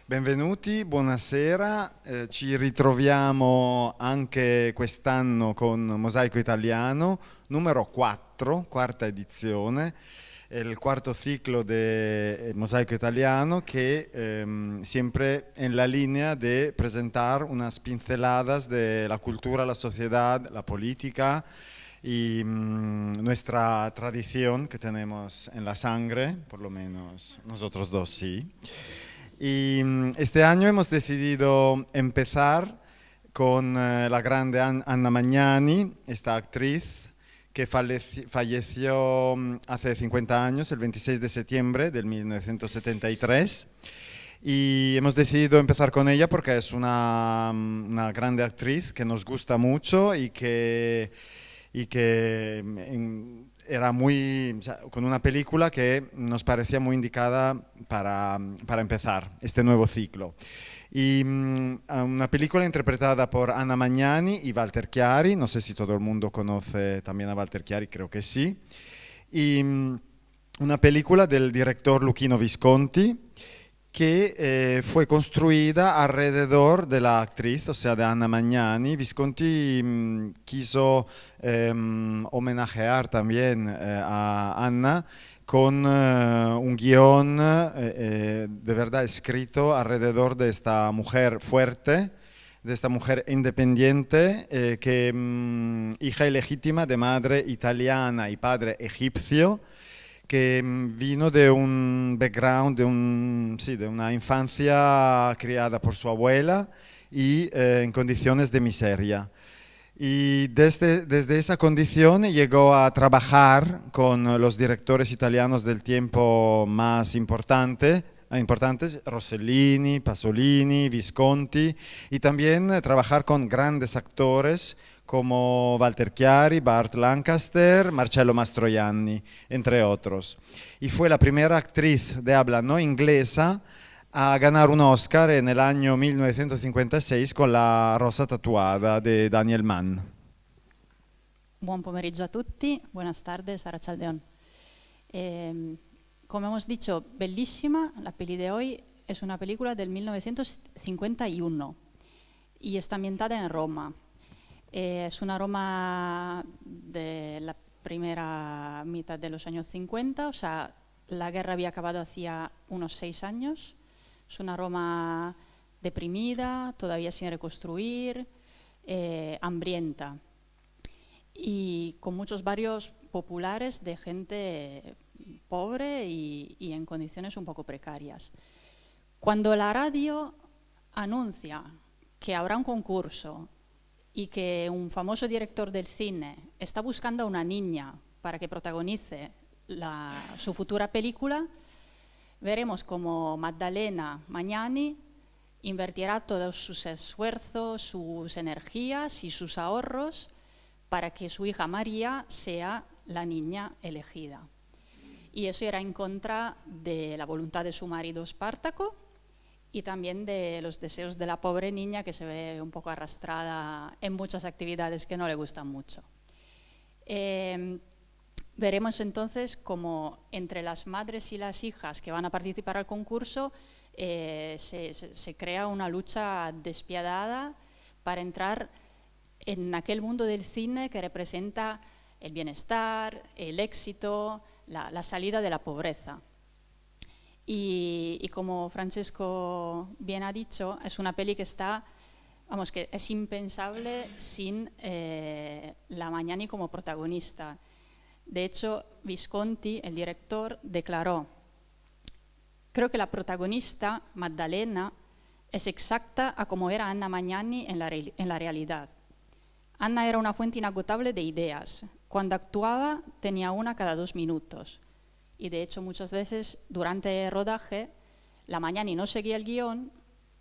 Benvenuti, buonasera. Ci ritroviamo anche quest'anno con Mosaico Italiano, numero 4, quarta edizione, è il quarto ciclo de Mosaico Italiano que siempre en la línea de presentar unas pinceladas de la cultura, la sociedad, la política y nuestra tradición que tenemos en la sangre, por lo menos nosotros dos sí. Y este año hemos decidido empezar con la grande Anna Magnani, esta actriz que falleció hace 50 años, el 26 de septiembre del 1973. Y hemos decidido empezar con ella porque es una grande actriz que nos gusta mucho y que era muy, o sea, con una película que nos parecía muy indicada para empezar este nuevo ciclo. Y una película interpretada por Anna Magnani y Walter Chiari, no sé si todo el mundo conoce también a Walter Chiari, creo que sí. Y una película del director Luchino Visconti, que fue construida alrededor de la actriz, o sea, de Anna Magnani. Visconti quiso homenajear también a Anna con un guión de verdad escrito alrededor de esta mujer fuerte, de esta mujer independiente, hija ilegítima de madre italiana y padre egipcio, que vino de un background, de una infancia criada por su abuela y en condiciones de miseria. Y desde esa condición llegó a trabajar con los directores italianos del tiempo más importantes, Rossellini, Pasolini, Visconti, y también trabajar con grandes actores como Walter Chiari, Burt Lancaster, Marcello Mastroianni, entre otros. Y fue la primera actriz de habla no inglesa a ganar un Oscar en el año 1956 con La rosa tatuada de Daniel Mann. Buon pomeriggio a tutti, buenas tardes, Sara Chaldeón. Como hemos dicho, bellísima, la peli de hoy es una película del 1951 y está ambientada en Roma. Es una Roma de la primera mitad de los años 50, o sea, la guerra había acabado hacía unos 6 años. Es una Roma deprimida, todavía sin reconstruir, hambrienta y con muchos barrios populares de gente pobre y en condiciones un poco precarias. Cuando la radio anuncia que habrá un concurso y que un famoso director del cine está buscando a una niña para que protagonice su futura película, veremos cómo Maddalena Magnani invertirá todos sus esfuerzos, sus energías y sus ahorros para que su hija María sea la niña elegida. Y eso era en contra de la voluntad de su marido Espartaco y también de los deseos de la pobre niña, que se ve un poco arrastrada en muchas actividades que no le gustan mucho. Veremos entonces cómo entre las madres y las hijas que van a participar al concurso se crea una lucha despiadada para entrar en aquel mundo del cine que representa el bienestar, el éxito, la salida de la pobreza. Y como Francesco bien ha dicho, es una peli que que es impensable sin la Magnani como protagonista. De hecho, Visconti, el director, declaró: creo que la protagonista, Maddalena, es exacta a como era Anna Magnani en la realidad. Anna era una fuente inagotable de ideas. Cuando actuaba tenía una cada 2 minutos. Y de hecho muchas veces durante el rodaje la Magnani no seguía el guión,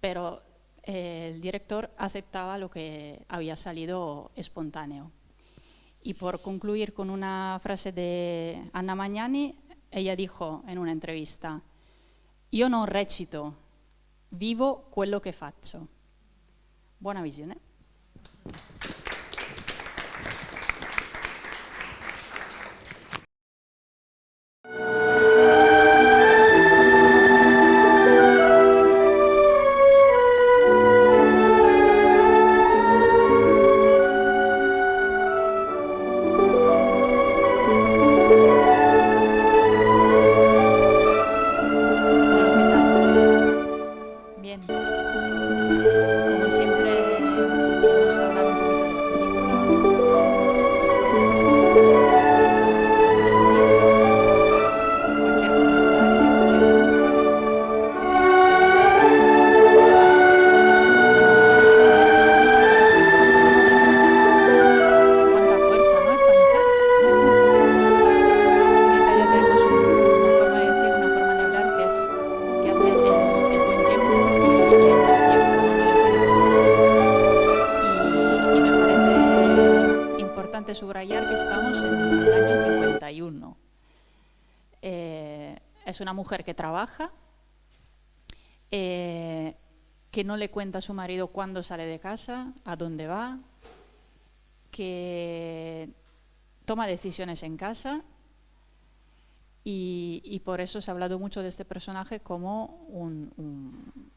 pero el director aceptaba lo que había salido espontáneo. Y por concluir con una frase de Anna Magnani, ella dijo en una entrevista: io non recito, vivo quello che faccio. Buona visione. es una mujer que trabaja, que no le cuenta a su marido cuándo sale de casa, a dónde va, que toma decisiones en casa y por eso se ha hablado mucho de este personaje como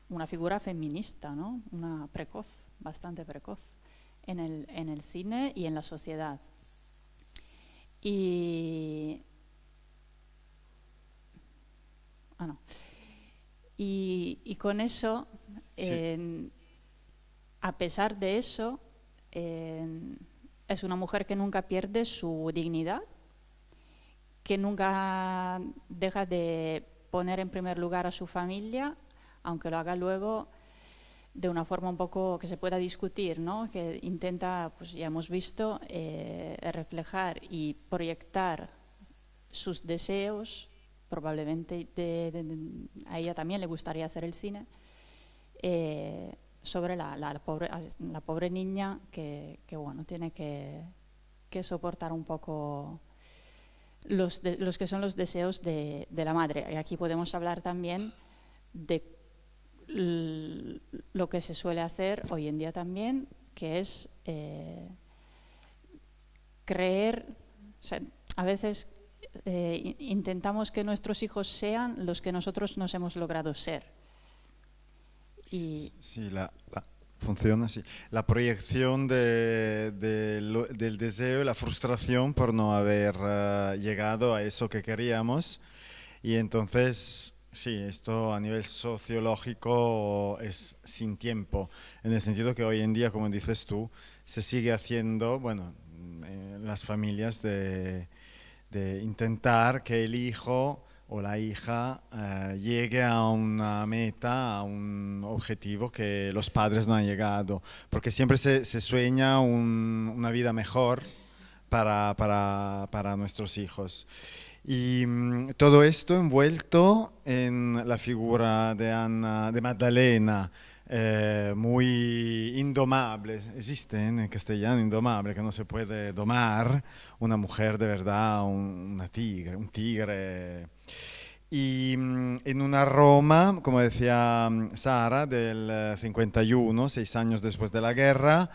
una figura feminista, ¿no? Una precoz, bastante precoz en el cine y en la sociedad. Y con eso, sí. A pesar de eso, es una mujer que nunca pierde su dignidad, que nunca deja de poner en primer lugar a su familia, aunque lo haga luego de una forma un poco que se pueda discutir, ¿no? Que intenta, pues ya hemos visto, reflejar y proyectar sus deseos. Probablemente a ella también le gustaría hacer el cine, sobre la pobre niña que bueno, tiene que soportar un poco los que son los deseos de la madre. Y aquí podemos hablar también de lo que se suele hacer hoy en día también, que es creer, o sea, a veces intentamos que nuestros hijos sean los que nosotros nos hemos logrado ser. Y sí, funciona así. La proyección del deseo y la frustración por no haber llegado a eso que queríamos. Y entonces, sí, esto a nivel sociológico es sin tiempo, en el sentido que hoy en día, como dices tú, se sigue haciendo, bueno, en las familias de intentar que el hijo o la hija llegue a una meta, a un objetivo que los padres no han llegado, porque siempre se sueña una vida mejor para nuestros hijos. Y todo esto envuelto en la figura de Magdalena, muy indomable, existe en castellano indomable, que no se puede domar, una mujer de verdad, un tigre. Y en una Roma, como decía Sara, del 51, 6 años después de la guerra,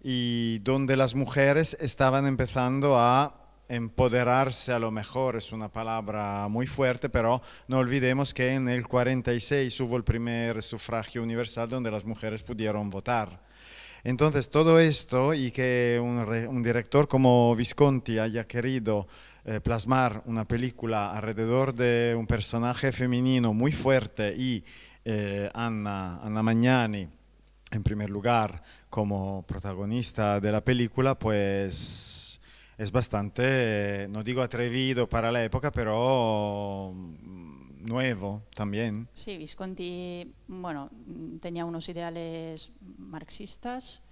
y donde las mujeres estaban empezando a empoderarse, a lo mejor es una palabra muy fuerte, pero no olvidemos que en el 46 hubo el primer sufragio universal donde las mujeres pudieron votar. Entonces todo esto y que un director como Visconti haya querido plasmar una película alrededor de un personaje femenino muy fuerte y Anna Magnani en primer lugar como protagonista de la película, pues es bastante, no digo atrevido para la época, pero nuevo también. sí, Visconti, bueno, tenía unos ideales marxistas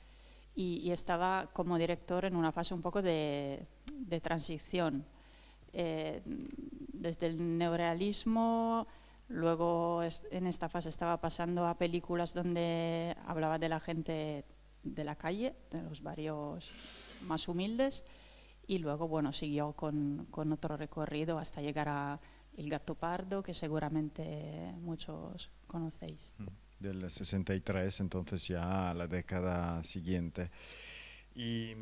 y estaba como director en una fase un poco de transición. Desde el neorrealismo, luego en esta fase estaba pasando a películas donde hablaba de la gente de la calle, de los barrios más humildes, y luego, bueno, siguió con otro recorrido hasta llegar a El Gato Pardo, que seguramente muchos conocéis. Del 63, entonces ya la década siguiente. Y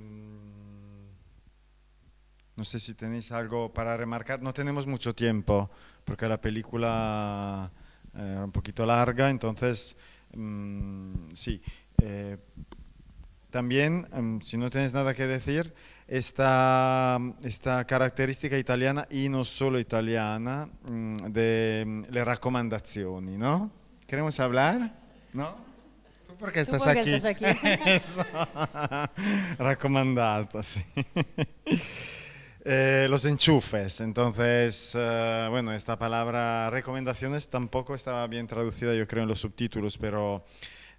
no sé si tenéis algo para remarcar. No tenemos mucho tiempo porque la película era un poquito larga, entonces sí. También, si no tenéis nada que decir, esta característica italiana y no solo italiana de le raccomandazioni, ¿no? ¿Queremos hablar? ¿No? ¿Tú por qué estás aquí? Estás aquí? Eso. Recomendado, sí. Los enchufes, entonces, bueno, esta palabra recomendaciones tampoco estaba bien traducida, yo creo, en los subtítulos, pero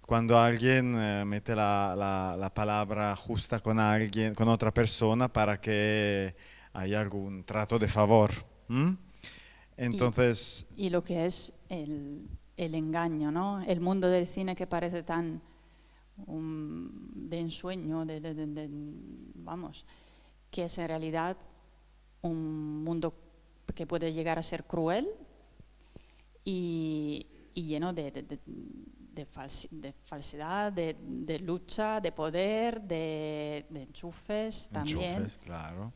cuando alguien mete la palabra justa con alguien, con otra persona para que haya algún trato de favor. Entonces... Y lo que es el engaño, ¿no? El mundo del cine que parece tan de ensueño, vamos, que es en realidad un mundo que puede llegar a ser cruel y lleno de falsedad, de lucha, de poder, de enchufes también. Enchufes, claro.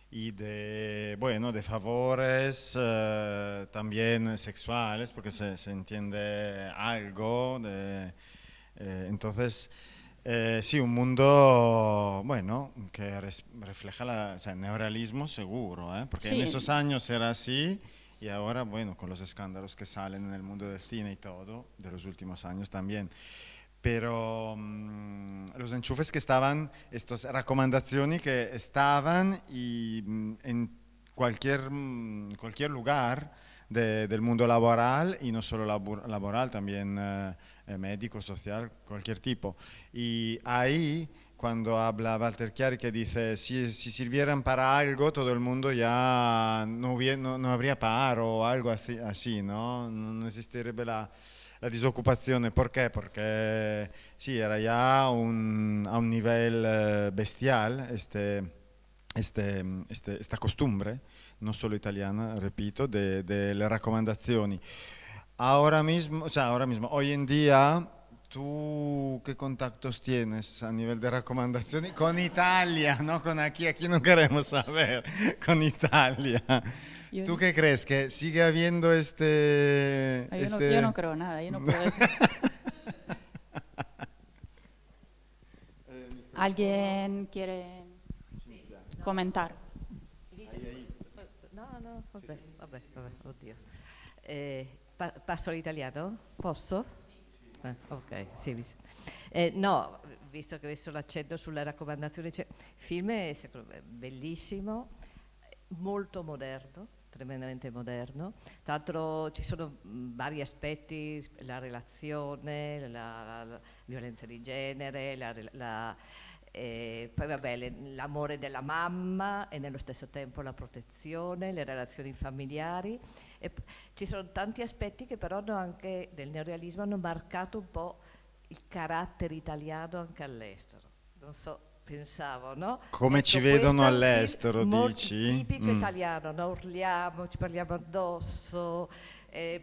Y de favores también sexuales, porque se entiende algo. Entonces, sí, un mundo, bueno, que refleja o sea, el neorrealismo seguro, porque en Sí, esos años era así y ahora, bueno, con los escándalos que salen en el mundo del cine y todo, de los últimos años también. Pero los enchufes que estaban, estas recomendaciones que estaban y en cualquier lugar del mundo laboral y no solo laboral, también médico, social, cualquier tipo. Y ahí, cuando habla Walter Chiari que dice, si sirvieran para algo, todo el mundo ya no habría paro o algo así, ¿no? No existiría la disoccupazione. Perché? Perché sì, era già a un nivel bestial esta costumbre, no solo italiana, repito, de las recomendaciones. Ahora mismo, hoy en día, ¿tú qué contactos tienes a nivel de recomendaciones? Con Italia, no con aquí no queremos saber, con Italia. yo, ¿Tú qué crees? ¿Que sigue habiendo yo no creo nada, yo no puedo decir. ¿Alguien quiere comentar? No, vabbè, oddio. Passo all'italiano? Posso? Ok, sì. No, visto che ho messo l'accento sulla raccomandazione, il film è bellissimo, molto moderno, tremendamente moderno. Tra l'altro ci sono vari aspetti, la relazione, la violenza di genere, poi vabbè, l'amore della mamma e nello stesso tempo la protezione, le relazioni familiari. Ci sono tanti aspetti che però anche del neorealismo hanno marcato un po' il carattere italiano anche all'estero. Non so, pensavo, no? Come ecco, ci vedono questo è un all'estero, film dici? tipico italiano, no? Urliamo, ci parliamo addosso,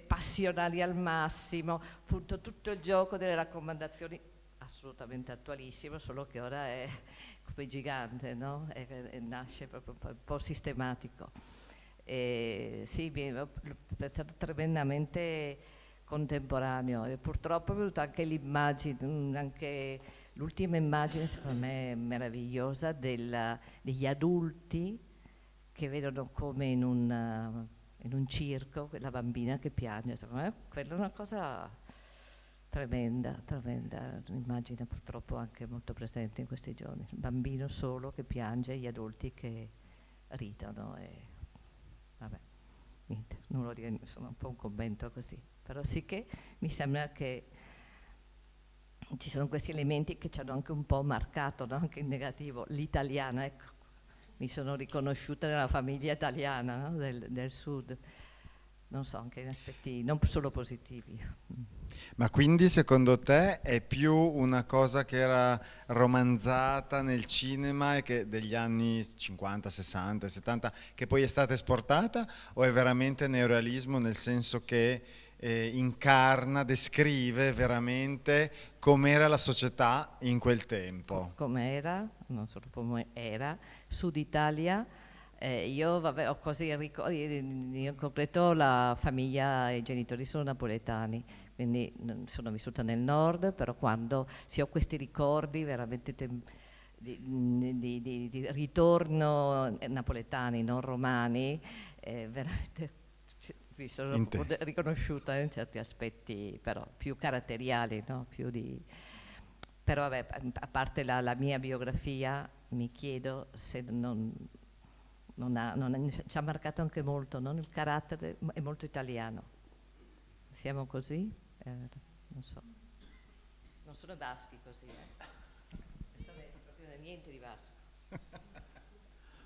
passionali al massimo, appunto tutto il gioco delle raccomandazioni assolutamente attualissimo, solo che ora è come gigante, no? Nasce proprio un po' sistematico. Sì, l'ho pensato tremendamente contemporaneo e purtroppo è venuta anche l'immagine, anche l'ultima immagine secondo me meravigliosa degli adulti che vedono come in un circo quella bambina che piange, secondo me quella è una cosa tremenda, un'immagine purtroppo anche molto presente in questi giorni, il bambino solo che piange e gli adulti che ridono e vabbè, niente, non lo dico, insomma un po' un commento così, però sì che mi sembra che ci sono questi elementi che ci hanno anche un po' marcato, no? Anche in negativo, l'italiana, ecco, mi sono riconosciuta nella famiglia italiana, no? del sud. Non so, anche in aspetti non solo positivi. Ma quindi secondo te è più una cosa che era romanzata nel cinema e che degli anni 50, 60, 70 che poi è stata esportata o è veramente neorealismo nel senso che incarna, descrive veramente com'era la società in quel tempo? Com'era, non solo come era, Sud Italia. Io vabbè, ho quasi ricordi, in concreto la famiglia e i genitori sono napoletani, quindi sono vissuta nel nord, però quando si ho questi ricordi veramente di ritorno napoletani, non romani, veramente mi sono riconosciuta in certi aspetti però più caratteriali, no? Però vabbè, a parte la mia biografia, mi chiedo se ci ha marcato anche molto, no? Il carattere è molto italiano. Siamo così? Non so. Non sono baschi così, Questo non è proprio niente di basco.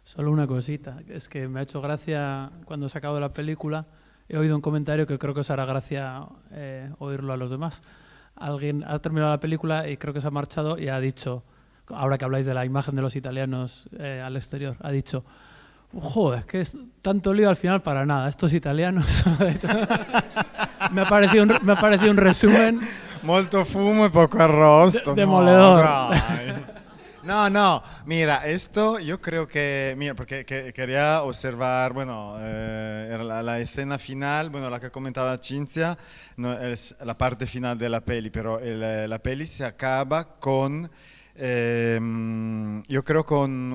Solo una cosita, es que me ha hecho gracia cuando he sacado la película, he oído un comentario que creo que os hará gracia oírlo a los demás. Alguien ha terminado la película y creo que se ha marchado y ha dicho, ahora que habláis de la imagen de los italianos al exterior, ha dicho: Joder, es que es tanto lío al final para nada. Estos italianos. me ha parecido un resumen Molto fumo y poco arroz. demoledor. No, dai. No, mira, esto yo creo que, mira, porque quería observar, bueno, era la escena final, bueno, la que comentaba Cinzia, no, es la parte final de la peli, pero la peli se acaba con, yo creo con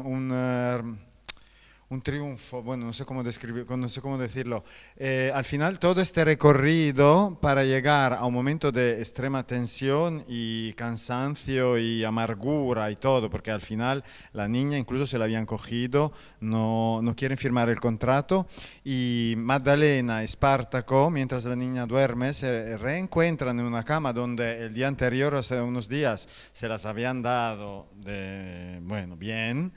un triunfo, bueno, no sé cómo describir, no sé cómo decirlo. Al final todo este recorrido para llegar a un momento de extrema tensión y cansancio y amargura y todo, porque al final la niña incluso se la habían cogido, no quieren firmar el contrato y Maddalena y Espartaco, mientras la niña duerme, se reencuentran en una cama donde el día anterior, hace unos días, se las habían dado de, bueno, bien,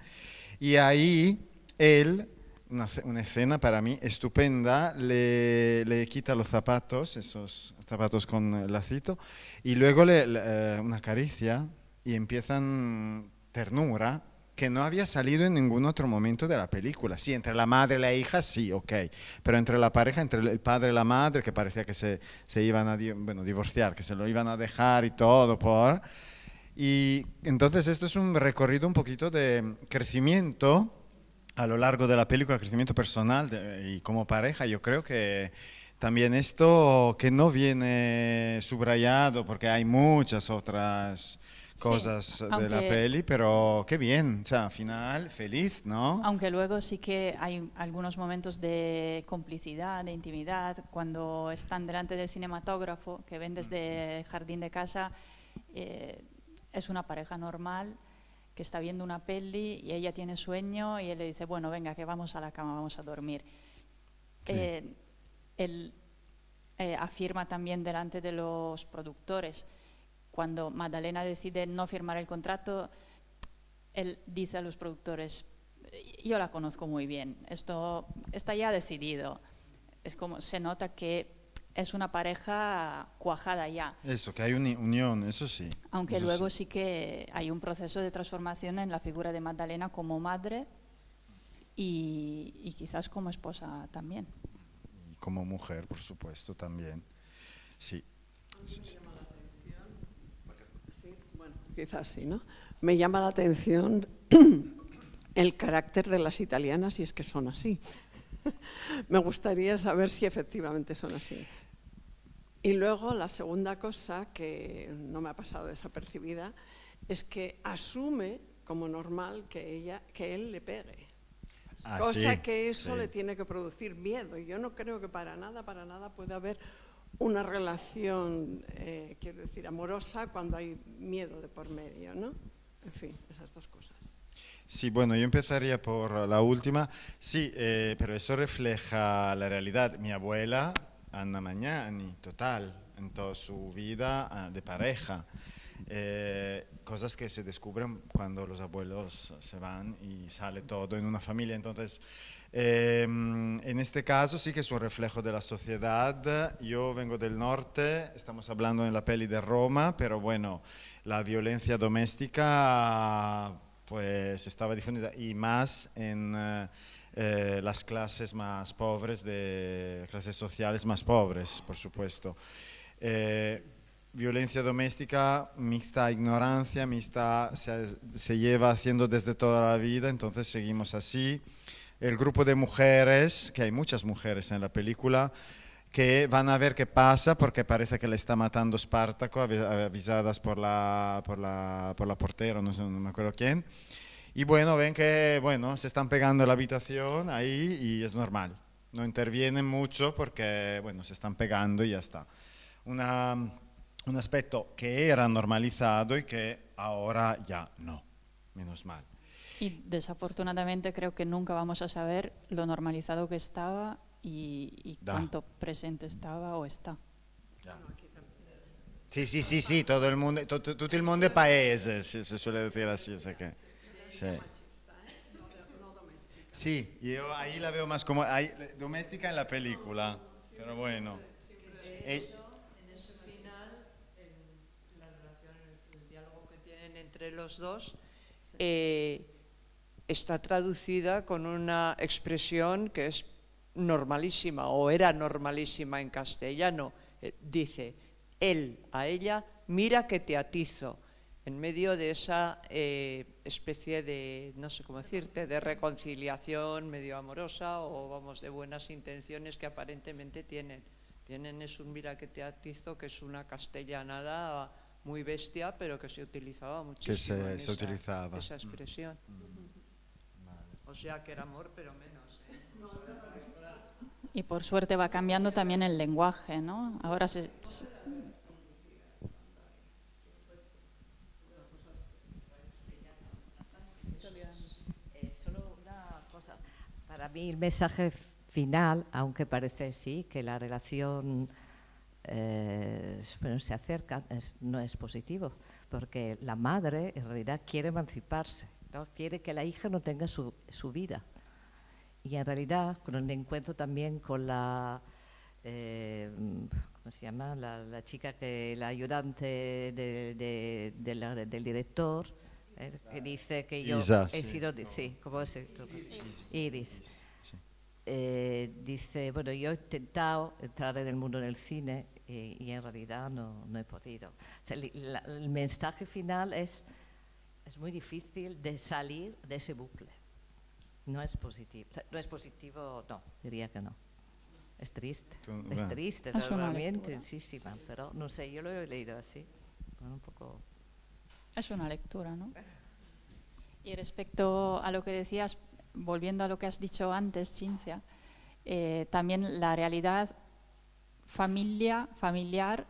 y ahí él, una escena para mí estupenda, le quita los zapatos, esos zapatos con lacito, y luego una caricia y empiezan ternura que no había salido en ningún otro momento de la película. Sí, entre la madre y la hija, sí, ok, pero entre la pareja, entre el padre y la madre, que parecía que se iban a divorciar, que se lo iban a dejar y todo por... Y entonces esto es un recorrido un poquito de crecimiento a lo largo de la película, crecimiento personal y como pareja. Yo creo que también esto que no viene subrayado porque hay muchas otras cosas de la peli, pero qué bien, o sea, al final feliz, ¿no? Aunque luego sí que hay algunos momentos de complicidad, de intimidad, cuando están delante del cinematógrafo, que ven desde el jardín de casa, es una pareja normal que está viendo una peli y ella tiene sueño y él le dice, bueno, venga, que vamos a la cama, vamos a dormir. Sí. Él afirma también delante de los productores, cuando Maddalena decide no firmar el contrato, él dice a los productores, yo la conozco muy bien, esto está ya decidido. Es como, se nota que es una pareja cuajada ya. Eso, que hay una unión, eso sí. Aunque eso luego sí que hay un proceso de transformación en la figura de Maddalena como madre y quizás como esposa también. Y como mujer, por supuesto, también. Sí. Sí, sí. Sí, bueno, quizás sí, ¿no? Me llama la atención el carácter de las italianas, si es que son así. Me gustaría saber si efectivamente son así. Y luego la segunda cosa que no me ha pasado desapercibida es que asume como normal que él le pegue. Cosa sí, que eso sí. le tiene que producir miedo. Y yo no creo que para nada puede haber una relación, quiero decir, amorosa cuando hay miedo de por medio, ¿no? En fin, esas dos cosas. Sí, bueno, yo empezaría por la última. Sí, pero eso refleja la realidad. Mi abuela, Anna Magnani, total, en toda su vida de pareja. Cosas que se descubren cuando los abuelos se van y sale todo en una familia. Entonces, en este caso sí que es un reflejo de la sociedad. Yo vengo del norte, estamos hablando en la peli de Roma, pero bueno, la violencia doméstica pues estaba difundida y más en las clases más pobres, de clases sociales más pobres, por supuesto. Violencia doméstica, mixta ignorancia, mixta se lleva haciendo desde toda la vida, entonces seguimos así. El grupo de mujeres, que hay muchas mujeres en la película, que van a ver qué pasa porque parece que le está matando Espartaco, avisadas por la portera, no sé, no me acuerdo quién. Y bueno, ven que bueno, se están pegando en la habitación ahí y es normal. No intervienen mucho porque bueno, se están pegando y ya está. Un aspecto que era normalizado y que ahora ya no, menos mal. Y desafortunadamente creo que nunca vamos a saber lo normalizado que estaba y cuánto presente estaba o está. Sí, todo el mundo, tutto il mondo è paese, se suele decir así, o sea que, sí. Sí, yo ahí la veo más como doméstica en la película, pero bueno. En ese final, en la relación, el diálogo que tienen entre los dos, está traducida con una expresión que es normalísima o era normalísima en castellano. Dice él a ella, mira que te atizo, en medio de esa especie de, no sé cómo decirte, de reconciliación medio amorosa o vamos, de buenas intenciones que aparentemente tienen. Es un mira que te atizo, que es una castellanada muy bestia, pero que se utilizaba muchísimo Que se utilizaba. esa expresión. O sea que era amor, pero menos. Y por suerte va cambiando también el lenguaje, ¿no? Ahora Solo una cosa. Para mí el mensaje final, aunque parece sí que la relación se acerca, no es positivo, porque la madre en realidad quiere emanciparse, ¿no? Quiere que la hija no tenga su vida. Y en realidad, con el encuentro también con la, ¿cómo se llama? La chica, la ayudante del director, que dice que yo he sido, sí, ¿cómo es? Iris. Dice, bueno, yo he intentado entrar en el mundo del cine y en realidad no he podido. O sea, el mensaje final es muy difícil de salir de ese bucle. No es positivo. O sea, no es positivo, no, diría que no. Es triste. Es triste, realmente, intensísima, pero no sé, yo lo he leído así. Bueno, un poco. Es una lectura, ¿no? Y respecto a lo que decías, volviendo a lo que has dicho antes, Cinzia, también la realidad familiar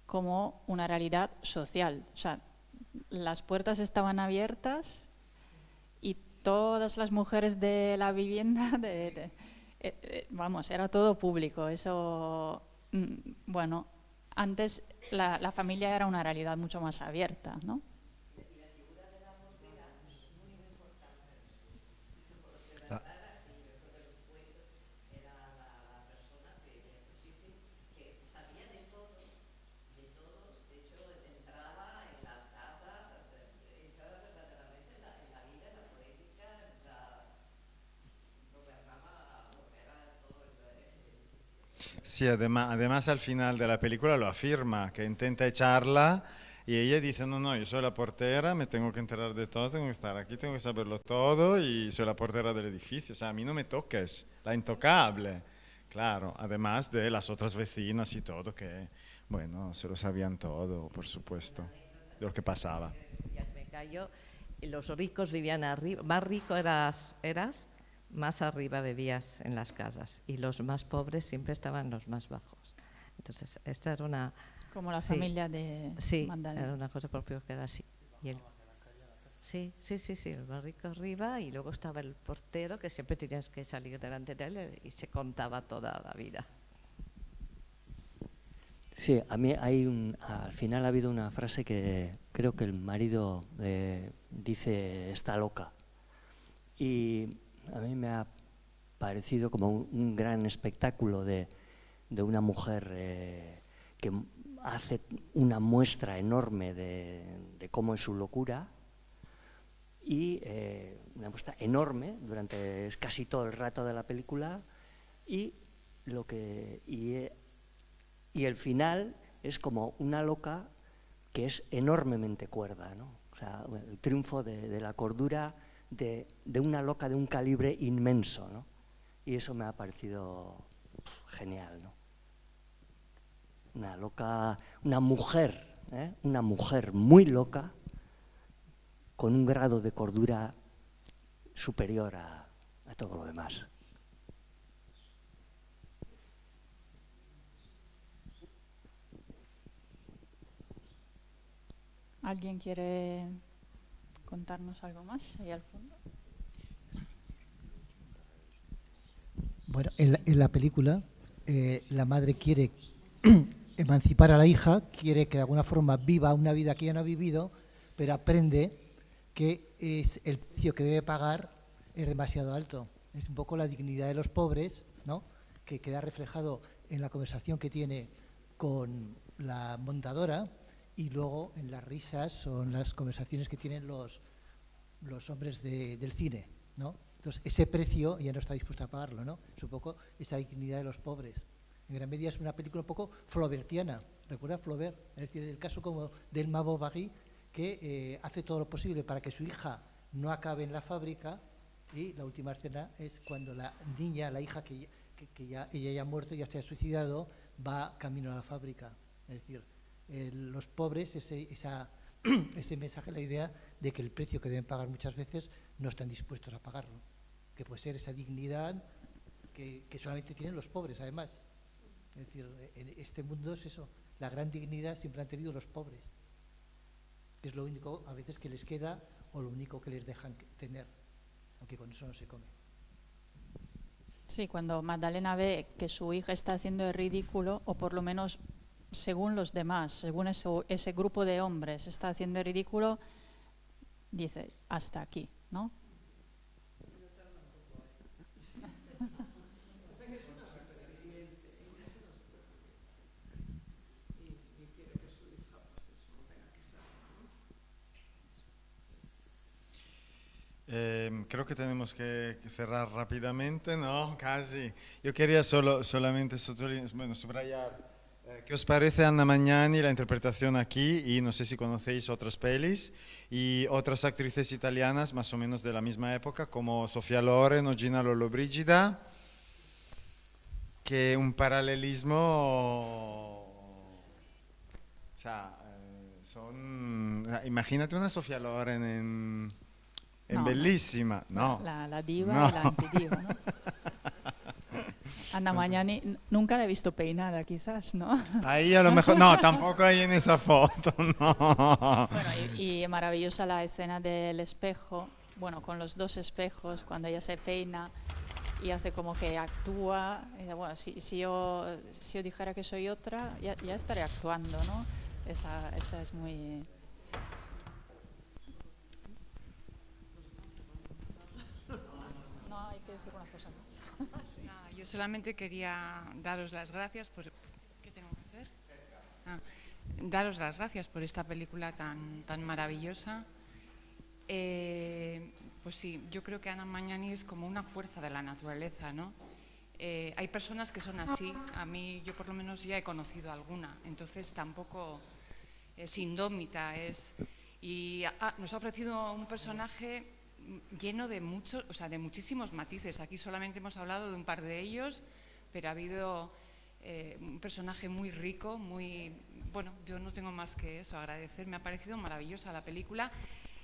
como una realidad social. O sea, las puertas estaban abiertas y todas las mujeres de la vivienda, vamos, era todo público. Eso, bueno, antes la familia era una realidad mucho más abierta, ¿no? Sí, además al final de la película lo afirma, que intenta echarla y ella dice, no, yo soy la portera, me tengo que enterar de todo, tengo que estar aquí, tengo que saberlo todo y soy la portera del edificio, o sea, a mí no me toques, la intocable. Claro, además de las otras vecinas y todo, que, bueno, se lo sabían todo, por supuesto, de lo que pasaba. Los ricos vivían arriba, más rico eras, más arriba vivías en las casas y los más pobres siempre estaban los más bajos. Entonces, esta era una... Como la familia de Magdalena. Era una cosa propia que era así. Y sí, los más ricos arriba y luego estaba el portero que siempre tenías que salir delante de él y se contaba toda la vida. Sí, a mí al final ha habido una frase que creo que el marido dice, está loca. Y a mí me ha parecido como un gran espectáculo de una mujer que hace una muestra enorme de cómo es su locura y una muestra enorme durante casi todo el rato de la película y el final es como una loca que es enormemente cuerda, ¿no? O sea, el triunfo de la cordura de una loca de un calibre inmenso, ¿no? Y eso me ha parecido genial, ¿no? Una mujer muy loca con un grado de cordura superior a todo lo demás. ¿Alguien quiere contarnos algo más ahí al fondo? Bueno, en la película la madre quiere emancipar a la hija, quiere que de alguna forma viva una vida que ella no ha vivido, pero aprende que el precio que debe pagar es demasiado alto. Es un poco la dignidad de los pobres, ¿no? Que queda reflejado en la conversación que tiene con la montadora y luego en las risas o en las conversaciones que tienen los hombres del cine, ¿no? Entonces, ese precio ya no está dispuesto a pagarlo, ¿no? Es un poco esa dignidad de los pobres. En gran medida es una película un poco flaubertiana. ¿Recuerda Flaubert? Es decir, el caso como d'Elma Bovary, que hace todo lo posible para que su hija no acabe en la fábrica, y la última escena es cuando la niña, la hija que ella ya ha muerto, ya se ha suicidado, va camino a la fábrica. Es decir, los pobres, ese mensaje, la idea de que el precio que deben pagar muchas veces no están dispuestos a pagarlo, que puede ser esa dignidad que solamente tienen los pobres, además. Es decir, en este mundo es eso, la gran dignidad siempre han tenido los pobres, que es lo único a veces que les queda o lo único que les dejan tener, aunque con eso no se come. Sí, cuando Magdalena ve que su hija está haciendo el ridículo, o por lo menos según los demás, según ese grupo de hombres está haciendo el ridículo, dice, hasta aquí, ¿no? Creo que tenemos que cerrar rápidamente, ¿no? Casi. Yo quería solamente subrayar qué os parece Anna Magnani, la interpretación aquí, y no sé si conocéis otras pelis y otras actrices italianas más o menos de la misma época, como Sofia Loren o Gina Lollobrigida, que un paralelismo, o sea, imagínate una Sofia Loren en No, bellísima, no. La diva No. y la antidiva, ¿no? Anna Magnani, nunca la he visto peinada, quizás, ¿no? Ahí a lo mejor, no, tampoco ahí en esa foto, no. Bueno, y maravillosa la escena del espejo, bueno, con los dos espejos, cuando ella se peina y hace como que actúa. Y dice, bueno, si yo dijera que soy otra, ya estaré actuando, ¿no? Esa es muy... No, hay que decir una cosa más. Nada, yo solamente quería daros las gracias por... ¿Qué tengo que hacer? Daros las gracias por esta película tan maravillosa. Pues sí, yo creo que Anna Magnani es como una fuerza de la naturaleza, ¿no? Hay personas que son así, a mí yo por lo menos ya he conocido alguna, entonces tampoco es indómita, y nos ha ofrecido un personaje lleno de muchos, o sea, de muchísimos matices. Aquí solamente hemos hablado de un par de ellos, pero ha habido un personaje muy rico, muy... Bueno, yo no tengo más que eso, agradecer. Me ha parecido maravillosa la película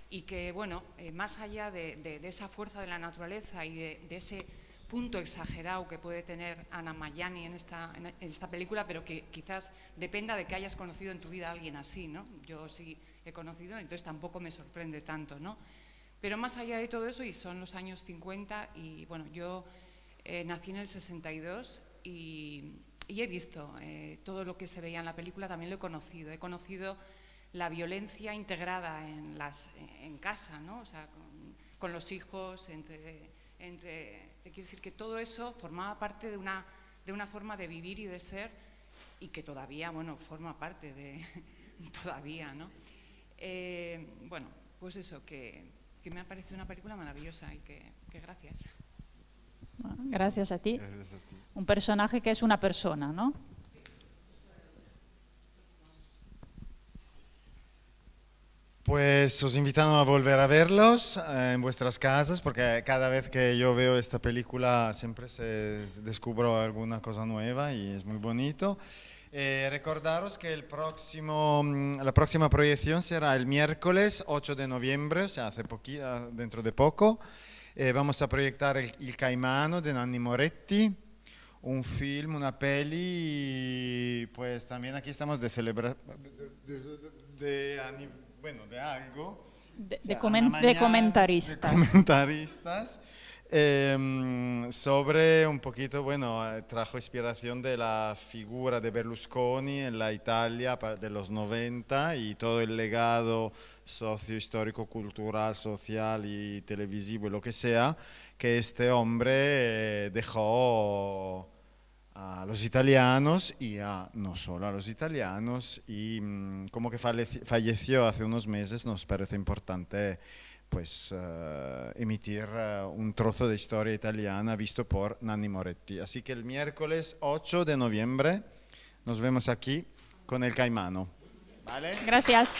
y que, bueno, más allá de esa fuerza de la naturaleza y de ese punto exagerado que puede tener Anna Magnani en esta película, pero que quizás dependa de que hayas conocido en tu vida a alguien así, ¿no? Yo sí he conocido, entonces tampoco me sorprende tanto, ¿no? Pero más allá de todo eso, y son los años 50, y bueno, yo nací en el 62 y he visto todo lo que se veía en la película, también lo he conocido. He conocido la violencia integrada en casa, ¿no? O sea, con los hijos, te quiero decir que todo eso formaba parte de una forma de vivir y de ser, y que todavía, bueno, forma parte de... todavía, ¿no? Bueno, pues eso, que me ha parecido una película maravillosa y que gracias. Bueno, gracias a ti. Gracias a ti. Un personaje que es una persona, ¿no? Pues os invitamos a volver a verlos en vuestras casas, porque cada vez que yo veo esta película siempre descubro alguna cosa nueva y es muy bonito. Recordaros que la próxima proyección será el miércoles 8 de noviembre, o sea, dentro de poco. Vamos a proyectar Il Caimano de Nanni Moretti, un film, una peli, pues también aquí estamos de algo. De comentaristas. De comentaristas. Sobre un poquito, bueno, trajo inspiración de la figura de Berlusconi en la Italia de los 90 y todo el legado socio-histórico, cultural, social y televisivo y lo que sea, que este hombre dejó a los italianos y no solo a los italianos, y como que falleció hace unos meses, nos parece importante pues emitir un trozo de historia italiana visto por Nanni Moretti. Así que el miércoles 8 de noviembre nos vemos aquí con El Caimano. ¿Vale? Gracias.